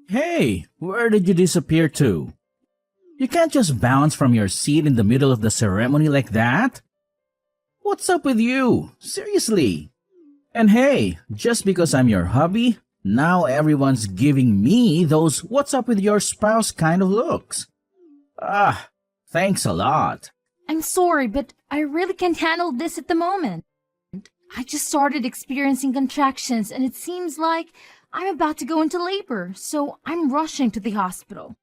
Hey, where did you disappear to? You can't just bounce from your seat in the middle of the ceremony like that. What's up with you? Seriously. And hey, just because I'm your hubby, now everyone's giving me those what's up with your spouse kind of looks. Ah, thanks a lot. I'm sorry, but I really can't handle this at the moment. I just started experiencing contractions and it seems like I'm about to go into labor, so I'm rushing to the hospital.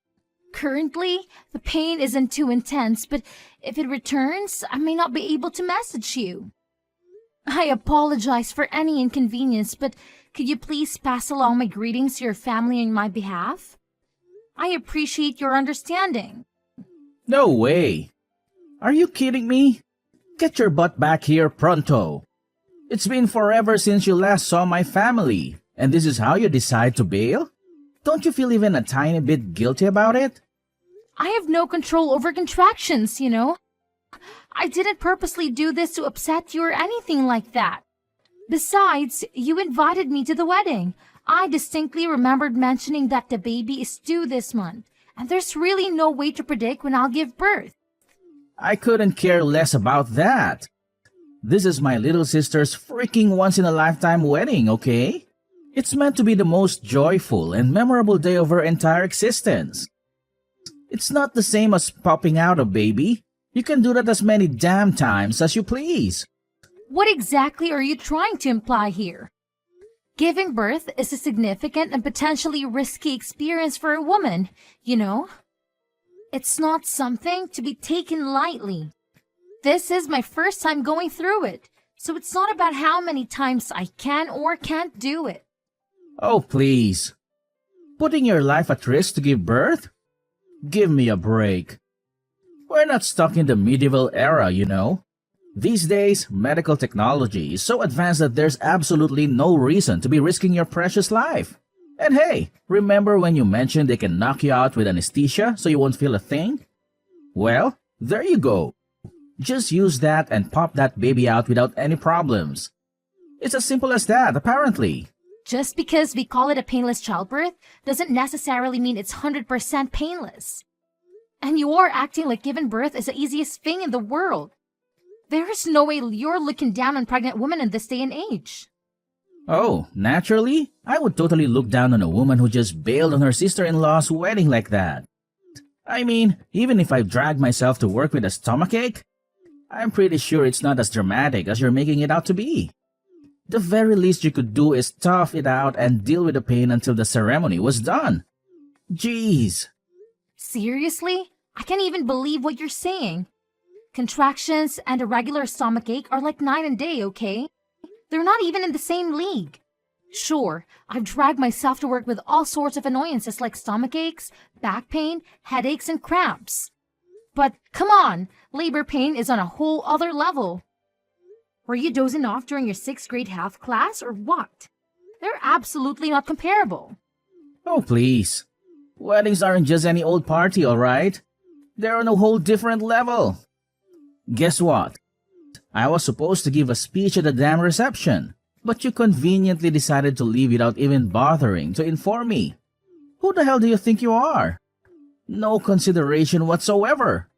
Currently, the pain isn't too intense, but if it returns, I may not be able to message you. I apologize for any inconvenience, but could you please pass along my greetings to your family on my behalf? I appreciate your understanding. No way. Are you kidding me? Get your butt back here pronto. It's been forever since you last saw my family, and this is how you decide to bail? Don't you feel even a tiny bit guilty about it? I have no control over contractions, you know. I didn't purposely do this to upset you or anything like that. Besides, you invited me to the wedding. I distinctly remembered mentioning that the baby is due this month, and there's really no way to predict when I'll give birth. I couldn't care less about that. This is my little sister's freaking once-in-a-lifetime wedding, okay? It's meant to be the most joyful and memorable day of her entire existence. It's not the same as popping out a baby. You can do that as many damn times as you please. What exactly are you trying to imply here? Giving birth is a significant and potentially risky experience for a woman, you know? It's not something to be taken lightly. This is my first time going through it, so it's not about how many times I can or can't do it. Oh, please. Putting your life at risk to give birth? Give me a break. We're not stuck in the medieval era, you know. These days, medical technology is so advanced that there's absolutely no reason to be risking your precious life. And hey, remember when you mentioned they can knock you out with anesthesia so you won't feel a thing? Well, there you go. Just use that and pop that baby out without any problems. It's as simple as that, apparently. Just because we call it a painless childbirth doesn't necessarily mean it's 100% painless. And you are acting like giving birth is the easiest thing in the world. There is no way you're looking down on pregnant women in this day and age. Oh, naturally, I would totally look down on a woman who just bailed on her sister-in-law's wedding like that. I mean, even if I drag myself to work with a stomachache, I'm pretty sure it's not as dramatic as you're making it out to be. The very least you could do is tough it out and deal with the pain until the ceremony was done. Jeez. Seriously? I can't even believe what you're saying. Contractions and a regular stomachache are like night and day, okay? They're not even in the same league. Sure, I've dragged myself to work with all sorts of annoyances like stomachaches, back pain, headaches, and cramps. But come on, labor pain is on a whole other level. Were you dozing off during your 6th grade health class or what? They're absolutely not comparable. Oh, please. Weddings aren't just any old party, alright? They're on a whole different level. Guess what? I was supposed to give a speech at the damn reception, but you conveniently decided to leave without even bothering to inform me. Who the hell do you think you are? No consideration whatsoever.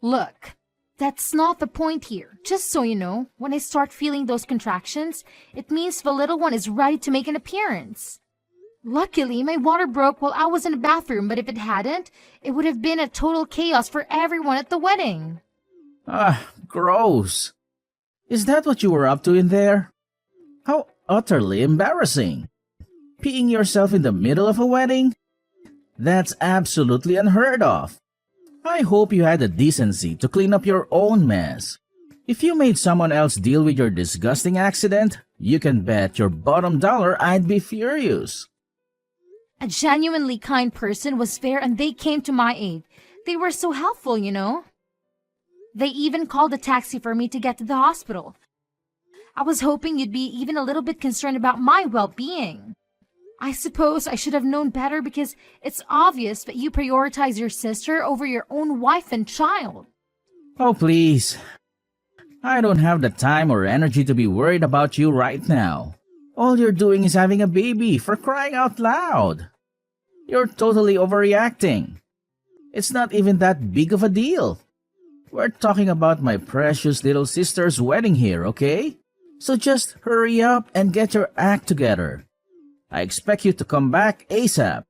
Look, that's not the point here. Just so you know, when I start feeling those contractions, it means the little one is ready to make an appearance. Luckily, my water broke while I was in the bathroom, but if it hadn't, it would have been a total chaos for everyone at the wedding. Ah, gross. Is that what you were up to in there? How utterly embarrassing. Peeing yourself in the middle of a wedding? That's absolutely unheard of. I hope you had the decency to clean up your own mess. If you made someone else deal with your disgusting accident, you can bet your bottom dollar I'd be furious. A genuinely kind person was there and they came to my aid. They were so helpful, you know. They even called a taxi for me to get to the hospital. I was hoping you'd be even a little bit concerned about my well-being. I suppose I should have known better because it's obvious that you prioritize your sister over your own wife and child. Oh, please. I don't have the time or energy to be worried about you right now. All you're doing is having a baby, for crying out loud. You're totally overreacting. It's not even that big of a deal. We're talking about my precious little sister's wedding here, okay? So just hurry up and get your act together. I expect you to come back ASAP.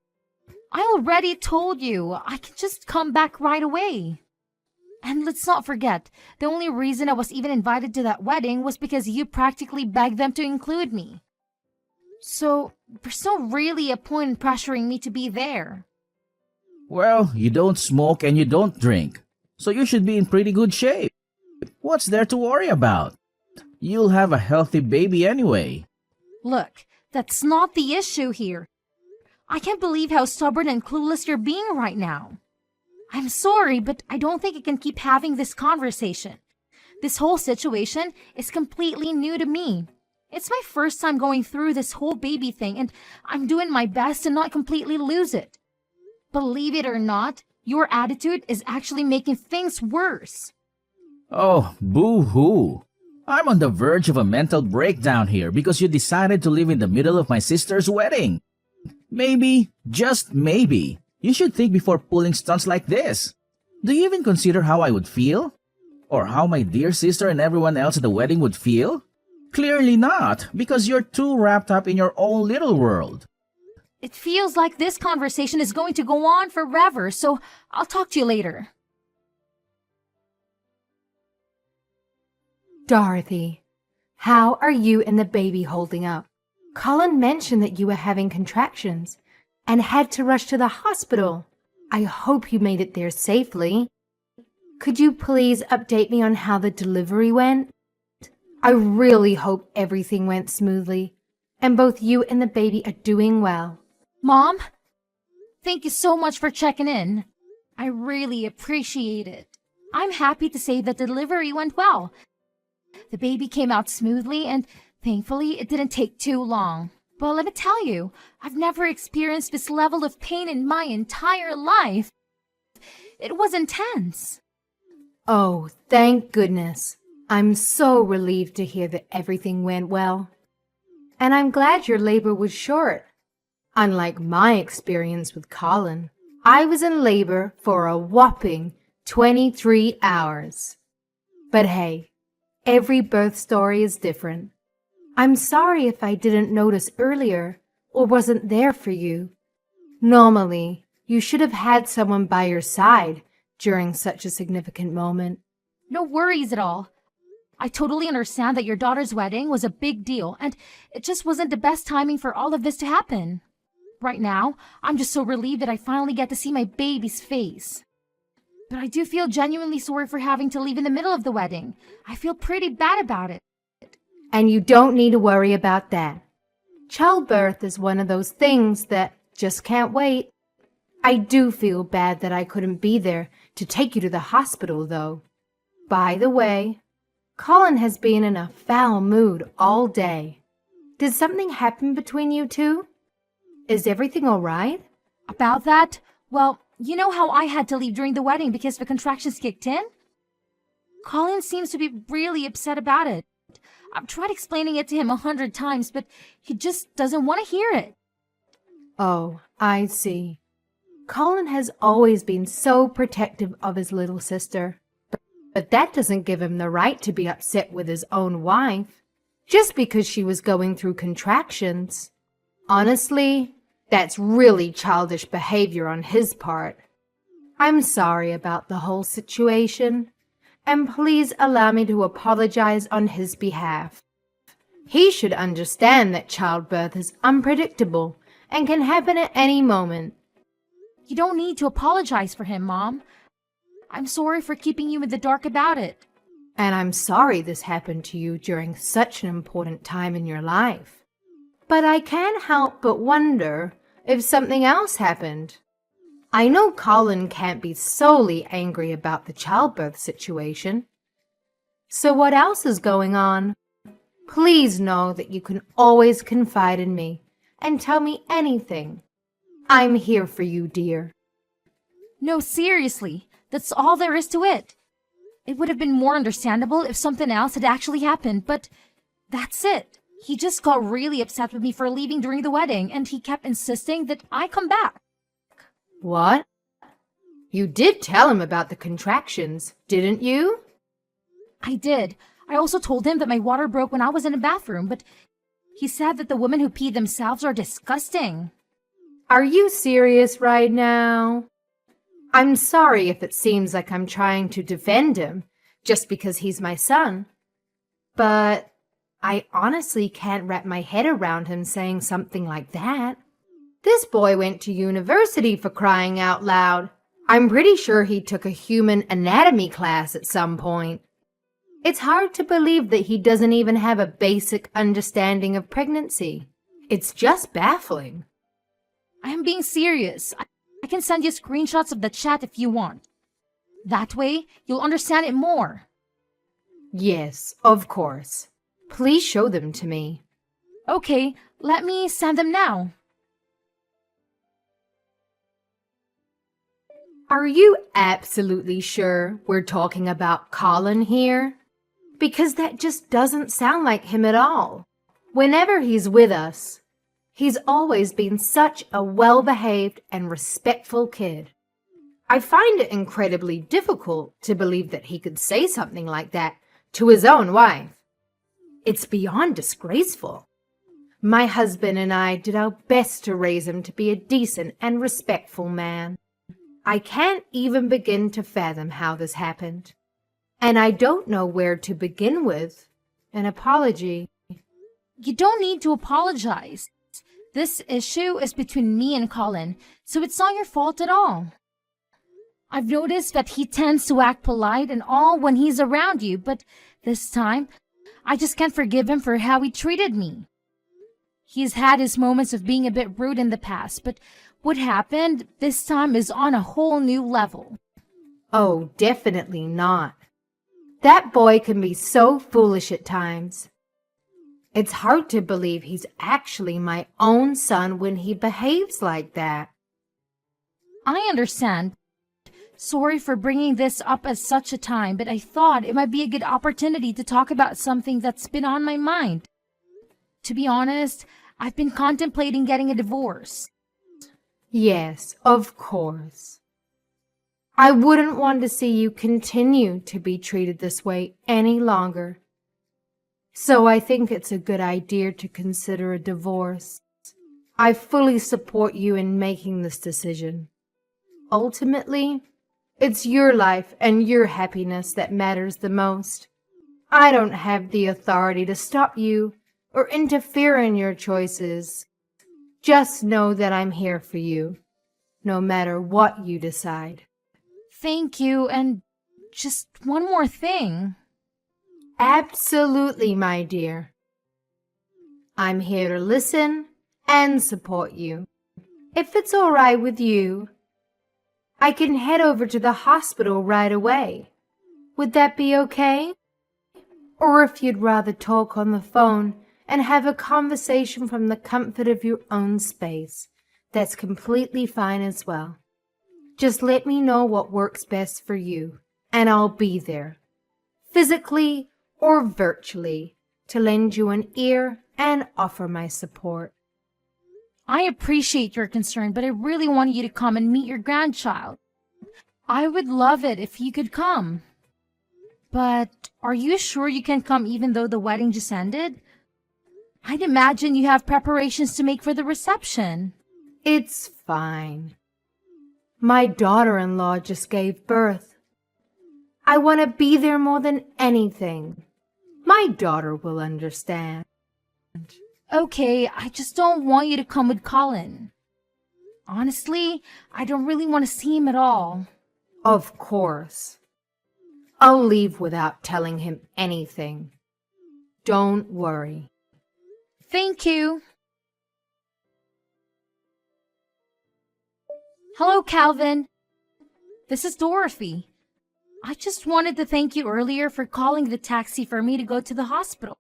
I already told you I can just come back right away. And let's not forget, the only reason I was even invited to that wedding was because you practically begged them to include me. So, there's not really a point in pressuring me to be there. Well, you don't smoke and you don't drink, so you should be in pretty good shape. What's there to worry about? You'll have a healthy baby anyway. Look, that's not the issue here. I can't believe how stubborn and clueless you're being right now. I'm sorry, but I don't think I can keep having this conversation. This whole situation is completely new to me. It's my first time going through this whole baby thing, and I'm doing my best to not completely lose it. Believe it or not, your attitude is actually making things worse. Oh, boo-hoo. I'm on the verge of a mental breakdown here because you decided to live in the middle of my sister's wedding. Maybe, just maybe, you should think before pulling stunts like this. Do you even consider how I would feel? Or how my dear sister and everyone else at the wedding would feel? Clearly not, because you're too wrapped up in your own little world. It feels like this conversation is going to go on forever, so I'll talk to you later. Dorothy, how are you and the baby holding up? Colin mentioned that you were having contractions and had to rush to the hospital. I hope you made it there safely. Could you please update me on how the delivery went? I really hope everything went smoothly and both you and the baby are doing well. Mom, thank you so much for checking in. I really appreciate it. I'm happy to say that the delivery went well. The baby came out smoothly and thankfully it didn't take too long. But let me tell you, I've never experienced this level of pain in my entire life. It was intense. Oh, thank goodness. I'm so relieved to hear that everything went well. And I'm glad your labor was short. Unlike my experience with Colin, I was in labor for a whopping 23 hours. But hey, every birth story is different. I'm sorry if I didn't notice earlier or wasn't there for you. Normally, you should have had someone by your side during such a significant moment. No worries at all. I totally understand that your daughter's wedding was a big deal, and it just wasn't the best timing for all of this to happen. Right now, I'm just so relieved that I finally get to see my baby's face. But I do feel genuinely sorry for having to leave in the middle of the wedding. I feel pretty bad about it. And you don't need to worry about that. Childbirth is one of those things that just can't wait. I do feel bad that I couldn't be there to take you to the hospital, though. By the way, Colin has been in a foul mood all day. Did something happen between you two? Is everything all right? About that, well, you know how I had to leave during the wedding because the contractions kicked in? Colin seems to be really upset about it. I've tried explaining it to him 100 times, but he just doesn't want to hear it. Oh, I see. Colin has always been so protective of his little sister. But that doesn't give him the right to be upset with his own wife, just because she was going through contractions. Honestly, that's really childish behavior on his part. I'm sorry about the whole situation, and please allow me to apologize on his behalf. He should understand that childbirth is unpredictable and can happen at any moment. You don't need to apologize for him, Mom. I'm sorry for keeping you in the dark about it. And I'm sorry this happened to you during such an important time in your life. But I can't help but wonder if something else happened. I know Colin can't be solely angry about the childbirth situation. So what else is going on? Please know that you can always confide in me and tell me anything. I'm here for you, dear. No, seriously. That's all there is to it. It would have been more understandable if something else had actually happened, but that's it. He just got really upset with me for leaving during the wedding, and he kept insisting that I come back. What? You did tell him about the contractions, didn't you? I did. I also told him that my water broke when I was in the bathroom, but he said that the women who pee themselves are disgusting. Are you serious right now? I'm sorry if it seems like I'm trying to defend him just because he's my son. But I honestly can't wrap my head around him saying something like that. This boy went to university, for crying out loud. I'm pretty sure he took a human anatomy class at some point. It's hard to believe that he doesn't even have a basic understanding of pregnancy. It's just baffling. I am being serious. I can send you screenshots of the chat if you want. That way, you'll understand it more. Yes, of course. Please show them to me. Okay, let me send them now. Are you absolutely sure we're talking about Colin here? Because that just doesn't sound like him at all. Whenever he's with us, he's always been such a well-behaved and respectful kid. I find it incredibly difficult to believe that he could say something like that to his own wife. It's beyond disgraceful. My husband and I did our best to raise him to be a decent and respectful man. I can't even begin to fathom how this happened. And I don't know where to begin with an apology. You don't need to apologize. This issue is between me and Colin, so it's not your fault at all. I've noticed that he tends to act polite and all when he's around you, but this time, I just can't forgive him for how he treated me. He's had his moments of being a bit rude in the past, but what happened this time is on a whole new level. Oh, definitely not. That boy can be so foolish at times. It's hard to believe he's actually my own son when he behaves like that. I understand. Sorry for bringing this up at such a time, but I thought it might be a good opportunity to talk about something that's been on my mind. To be honest, I've been contemplating getting a divorce. Yes, of course. I wouldn't want to see you continue to be treated this way any longer. So I think it's a good idea to consider a divorce. I fully support you in making this decision. Ultimately, it's your life and your happiness that matters the most. I don't have the authority to stop you or interfere in your choices. Just know that I'm here for you, no matter what you decide. Thank you, and just one more thing. Absolutely, my dear. I'm here to listen and support you. If it's all right with you, I can head over to the hospital right away. Would that be okay? Or if you'd rather talk on the phone and have a conversation from the comfort of your own space, that's completely fine as well. Just let me know what works best for you, and I'll be there, physically or virtually, to lend you an ear and offer my support. I appreciate your concern, but I really want you to come and meet your grandchild. I would love it if you could come. But are you sure you can come even though the wedding just ended? I'd imagine you have preparations to make for the reception. It's fine. My daughter-in-law just gave birth. I want to be there more than anything. My daughter will understand. Okay, I just don't want you to come with Colin. Honestly, I don't really want to see him at all. Of course. I'll leave without telling him anything. Don't worry. Thank you. Hello, Calvin. This is Dorothy. I just wanted to thank you earlier for calling the taxi for me to go to the hospital.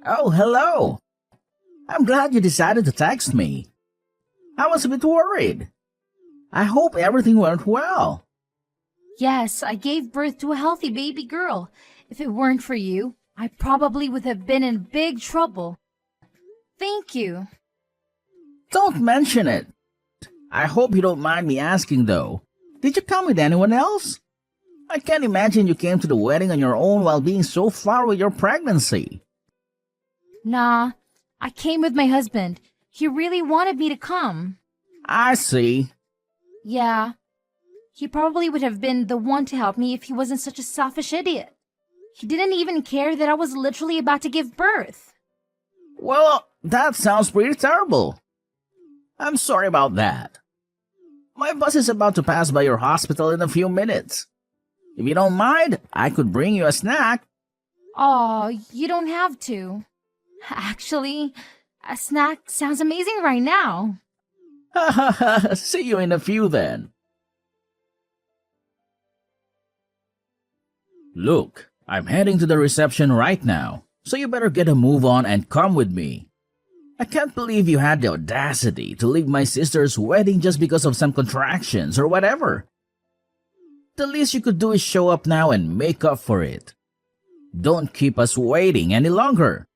Oh, hello. I'm glad you decided to text me. I was a bit worried. I hope everything went well. Yes, I gave birth to a healthy baby girl. If it weren't for you, I probably would have been in big trouble. Thank you. Don't mention it. I hope you don't mind me asking though. Did you come with anyone else? I can't imagine you came to the wedding on your own while being so far with your pregnancy. Nah, I came with my husband. He really wanted me to come. I see. Yeah, he probably would have been the one to help me if he wasn't such a selfish idiot. He didn't even care that I was literally about to give birth. Well, that sounds pretty terrible. I'm sorry about that. My bus is about to pass by your hospital in a few minutes. If you don't mind, I could bring you a snack. Oh, you don't have to. Actually, a snack sounds amazing right now. Ha ha ha, see you in a few then. Look, I'm heading to the reception right now, so you better get a move on and come with me. I can't believe you had the audacity to leave my sister's wedding just because of some contractions or whatever. The least you could do is show up now and make up for it. Don't keep us waiting any longer.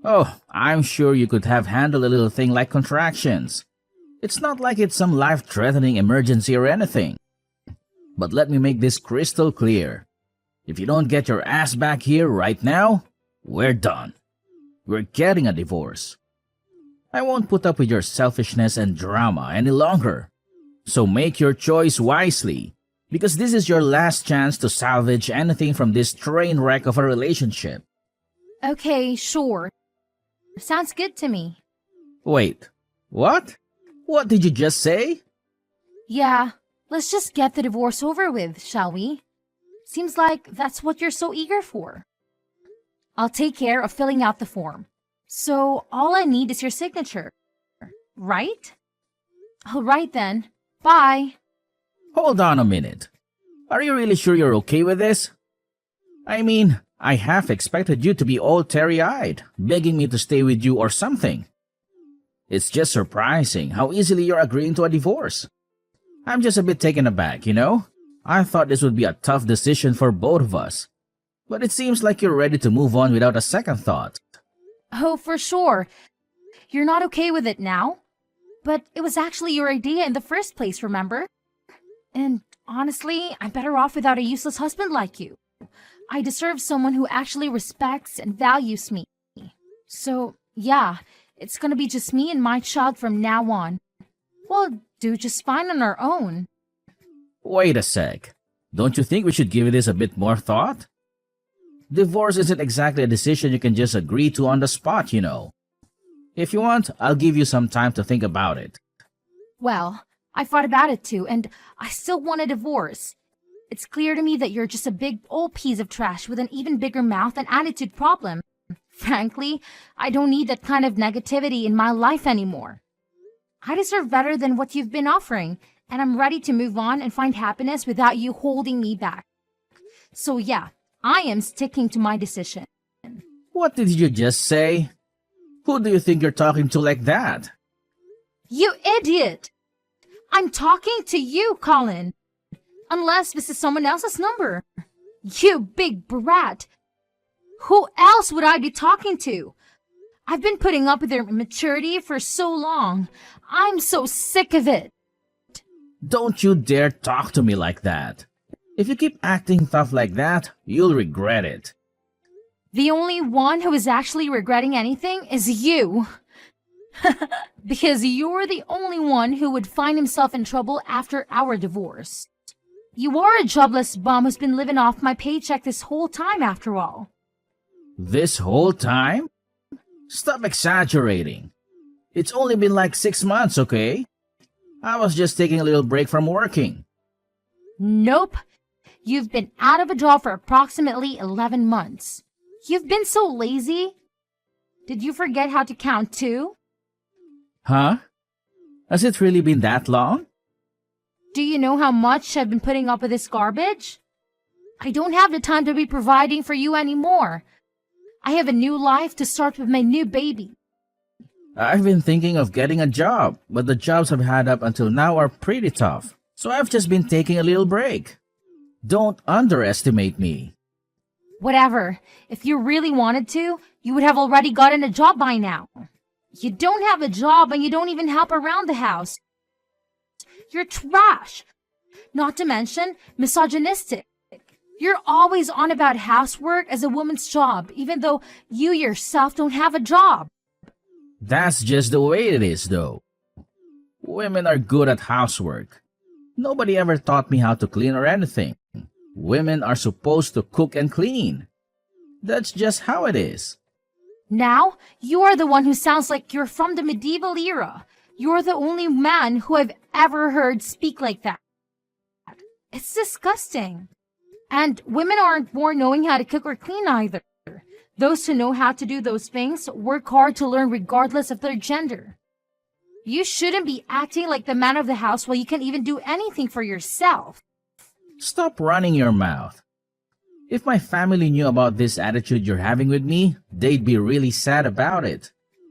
Oh, I'm sure you could have handled a little thing like contractions. It's not like it's some life-threatening emergency or anything. But let me make this crystal clear. If you don't get your ass back here right now, we're done. We're getting a divorce. I won't put up with your selfishness and drama any longer. So make your choice wisely, because this is your last chance to salvage anything from this train wreck of a relationship. Okay, sure. Sounds good to me. Wait, what? What did you just say? Yeah, let's just get the divorce over with, shall we? Seems like that's what you're so eager for. I'll take care of filling out the form. So all I need is your signature, right? All right then. Bye. Hold on a minute. Are you really sure you're okay with this? I mean, I half expected you to be all teary-eyed, begging me to stay with you or something. It's just surprising how easily you're agreeing to a divorce. I'm just a bit taken aback, you know? I thought this would be a tough decision for both of us. But it seems like you're ready to move on without a second thought. Oh, for sure. You're not okay with it now? But it was actually your idea in the first place, remember? And honestly, I'm better off without a useless husband like you. I deserve someone who actually respects and values me. So, yeah, it's gonna be just me and my child from now on. We'll do just fine on our own. Wait a sec. Don't you think we should give this a bit more thought? Divorce isn't exactly a decision you can just agree to on the spot, you know. If you want, I'll give you some time to think about it. Well, I thought about it too, and I still want a divorce. It's clear to me that you're just a big old piece of trash with an even bigger mouth and attitude problem. Frankly, I don't need that kind of negativity in my life anymore. I deserve better than what you've been offering, and I'm ready to move on and find happiness without you holding me back. So yeah, I am sticking to my decision. What did you just say? Who do you think you're talking to like that? You idiot! I'm talking to you, Colin. Unless this is someone else's number. You big brat. Who else would I be talking to? I've been putting up with their immaturity for so long. I'm so sick of it. Don't you dare talk to me like that. If you keep acting tough like that, you'll regret it. The only one who is actually regretting anything is you. Because you're the only one who would find himself in trouble after our divorce. You are a jobless bum who's been living off my paycheck this whole time after all. This whole time? Stop exaggerating. It's only been like 6 months, okay? I was just taking a little break from working. Nope. You've been out of a job for approximately 11 months. You've been so lazy. Did you forget how to count too? Huh? Has it really been that long? Do you know how much I've been putting up with this garbage? I don't have the time to be providing for you anymore. I have a new life to start with my new baby. I've been thinking of getting a job, but the jobs I've had up until now are pretty tough. So I've just been taking a little break. Don't underestimate me. Whatever. If you really wanted to, you would have already gotten a job by now. You don't have a job and you don't even help around the house. You're trash. Not to mention misogynistic. You're always on about housework as a woman's job, even though you yourself don't have a job. That's just the way it is, though. Women are good at housework. Nobody ever taught me how to clean or anything. Women are supposed to cook and clean. That's just how it is. Now, you are the one who sounds like you're from the medieval era. You're the only man who I've ever heard speak like that. It's disgusting. And women aren't born knowing how to cook or clean either. Those who know how to do those things work hard to learn regardless of their gender. You shouldn't be acting like the man of the house while you can't even do anything for yourself. Stop running your mouth. If my family knew about this attitude you're having with me, they'd be really sad about it.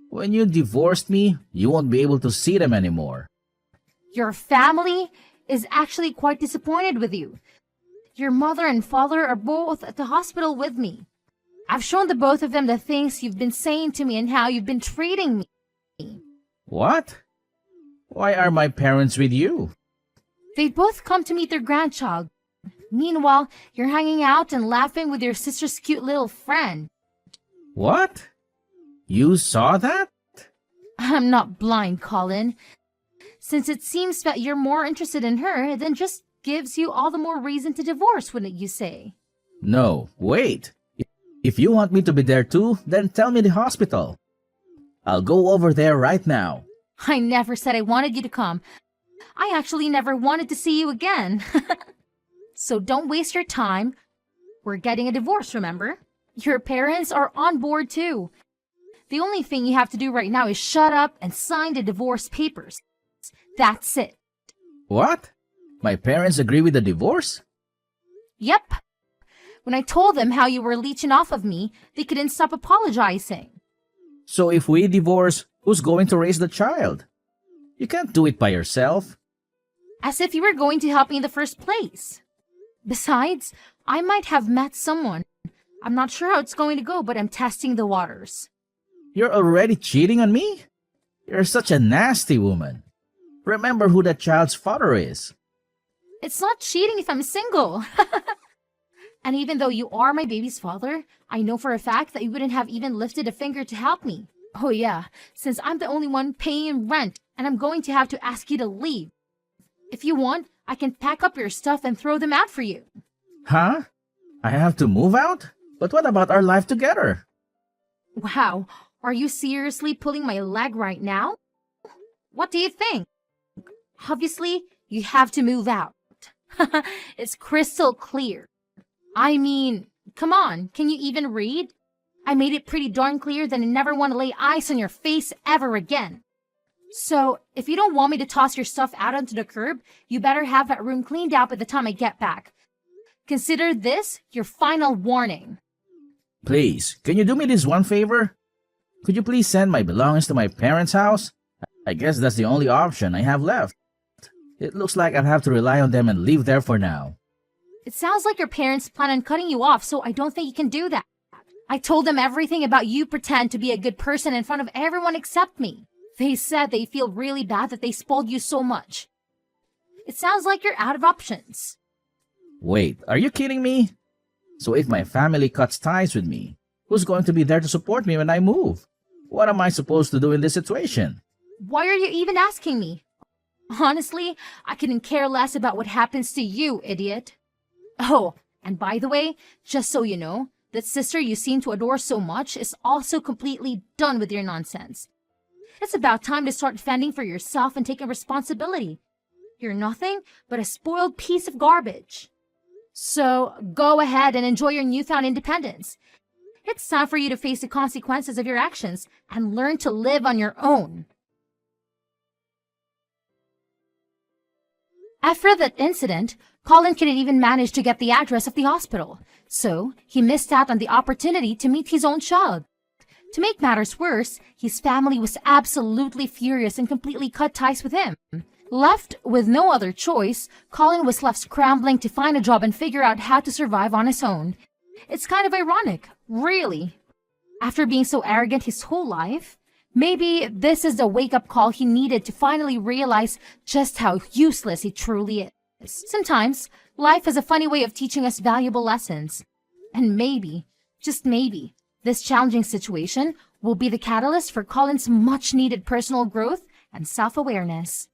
When you divorced me, you won't be able to see them anymore. Your family is actually quite disappointed with you. Your mother and father are both at the hospital with me. I've shown the both of them the things you've been saying to me and how you've been treating me. What? Why are my parents with you? They both come to meet their grandchild. Meanwhile, you're hanging out and laughing with your sister's cute little friend. What? You saw that? I'm not blind, Colin. Since it seems that you're more interested in her, then just gives you all the more reason to divorce, wouldn't you say? No, wait. If you want me to be there too, then tell me the hospital. I'll go over there right now. I never said I wanted you to come. I actually never wanted to see you again. So don't waste your time. We're getting a divorce, remember? Your parents are on board too. The only thing you have to do right now is shut up and sign the divorce papers. That's it. What? My parents agree with the divorce? Yep. When I told them how you were leeching off of me, they couldn't stop apologizing. So if we divorce, who's going to raise the child? You can't do it by yourself. As if you were going to help me in the first place. Besides, I might have met someone. I'm not sure how it's going to go, but I'm testing the waters. You're already cheating on me? You're such a nasty woman. Remember who that child's father is. It's not cheating if I'm single. And even though you are my baby's father, I know for a fact that you wouldn't have even lifted a finger to help me. Oh yeah, since I'm the only one paying rent and I'm going to have to ask you to leave. If you want, I can pack up your stuff and throw them out for you. Huh? I have to move out? But what about our life together? Wow, are you seriously pulling my leg right now? What do you think? Obviously, you have to move out. It's crystal clear. I mean, come on, can you even read? I made it pretty darn clear that I never want to lay eyes on your face ever again. So, if you don't want me to toss your stuff out onto the curb, you better have that room cleaned out by the time I get back. Consider this your final warning. Please, can you do me this one favor? Could you please send my belongings to my parents' house? I guess that's the only option I have left. It looks like I'll have to rely on them and live there for now. It sounds like your parents plan on cutting you off, so I don't think you can do that. I told them everything about you pretend to be a good person in front of everyone except me. They said they feel really bad that they spoiled you so much. It sounds like you're out of options. Wait, are you kidding me? So if my family cuts ties with me, who's going to be there to support me when I move? What am I supposed to do in this situation? Why are you even asking me? Honestly, I couldn't care less about what happens to you, idiot. Oh, and by the way, just so you know, that sister you seem to adore so much is also completely done with your nonsense. It's about time to start fending for yourself and taking responsibility. You're nothing but a spoiled piece of garbage. So go ahead and enjoy your newfound independence. It's time for you to face the consequences of your actions and learn to live on your own. After that incident, Colin couldn't even manage to get the address of the hospital, so he missed out on the opportunity to meet his own child. To make matters worse, his family was absolutely furious and completely cut ties with him. Left with no other choice, Colin was left scrambling to find a job and figure out how to survive on his own. It's kind of ironic, really. After being so arrogant his whole life, Maybe this is the wake-up call he needed to finally realize just how useless he truly is. Sometimes, life has a funny way of teaching us valuable lessons. And maybe, just maybe, this challenging situation will be the catalyst for Colin's much-needed personal growth and self-awareness.